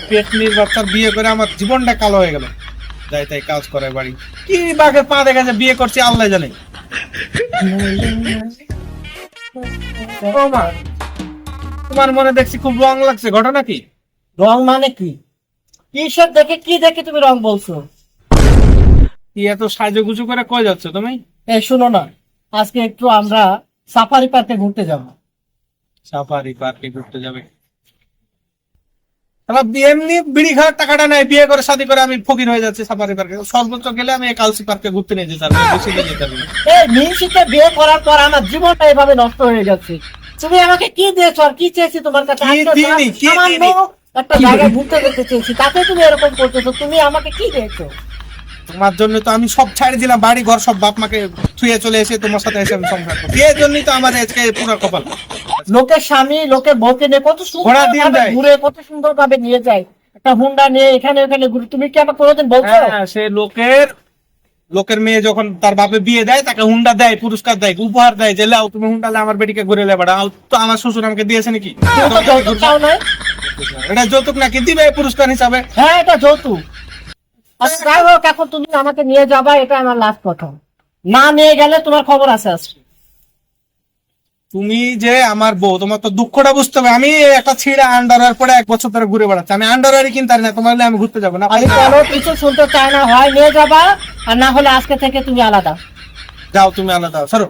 পেটনির বাচ্চার বিয়ে করে আমার জীবনটা কালো হয়ে গেল। যাই তাই কাজ করে বাড়ি, কি বাঘে পা দেখা যায়, বিয়ে করছি আল্লাহ জানে। ও মা, তোমার মনে দেখছি খুব রং লাগছে, ঘটনা কি? রং মানে কি? কিসব দেখে কি দেখে তুমি রং বলছো? কি এত সাজুগুজু করে কই যাচ্ছ তুমি? এই শুনো না, আজকে একটু আমরা সাফারি পার্কে ঘুরতে যাবো। সাফারি পার্কে ঘুরতে যাবে? এমনি বিড়ি খাওয়ার টাকাটা নাই, বিয়ে করে শাদী করে আমি ফকির হয়ে যাচ্ছি। সাফারি পার্কে সর্বোচ্চ গেলে আমি কালসি পার্কে ঘুরতে নিয়ে যেতে পারবো, বেশি নিয়ে যেতে পারবো না। এই মিনসিতে বিয়ে করার পর আমার জীবনটা এভাবে নষ্ট হয়ে যাচ্ছে। তুমি আমাকে কি দিয়েছো আর কি চেয়েছি তোমার কাছে? কি আজকে দিইনি, কি সামান্য দিইনি? একটা জায়গায় ঘুরতে যেতে চেয়েছি, তাতে তুমি এরকম করতেছো। তুমি আমাকে কি দিয়েছো? তোমার জন্য তো আমি সব ছাড়ে দিলাম, বাড়ি ঘর সব, বাপ মাকে ছুঁয়ে চলে এসে তোমার সাথে এসে আমি সংসার করছি। এর জন্যই তো আমার আজকে পুরো কপাল। লোকের স্বামী লোকের বউকে নিয়ে কত ঘোড়া দিয়ে সুন্দর দেয়। ঘুরে, কত সুন্দর ভাবে নিয়ে যায়, একটা হুন্ডা নিয়ে এখানে ওখানে ঘুরে। তুমি কি আমাকে কোনোদিন বলছো? হ্যাঁ, সে লোকের মেয়ে যখন তার বাপে বিয়ে দেয়, তাকে হুন্ডা দেয়, পুরস্কার দেয়, উপহার দেয়, যে লাও তুমি হুন্ডা লে আমার বেটিকে ঘুরে লে। বেড়া তো আমার শ্বশুর আমাকে দিয়েছে নাকি? তুমি তো যৌতুক চাও না? এটা যৌতুক নাকি, দিবে পুরস্কার হিসাবে। হ্যাঁ, এটা যৌতুক। আচ্ছা যাই হোক, এখন তুমি আমাকে নিয়ে যাবা, এটা আমার লাস্ট কথা। না নিয়ে গেলে তোমার খবর আছে আজকে। তুমি যে আমার বউ, তোমার তো দুঃখটা বুঝতে হবে। আমি একটা ছিঁড়া আন্ডারওয়্যার পরে 1 বছর ধরে ঘুরে বেড়াচ্ছি, আমি আন্ডারওয়্যারই কিনতে পারি না, তোমার হলে আমি ঘুরতে যাবো না। আমি কোনো কিছু শুনতে চাই না, হয় নিয়ে যাবা আর না হলে আজকে থেকে তুমি আলাদা। যাও তুমি আলাদা, সরো।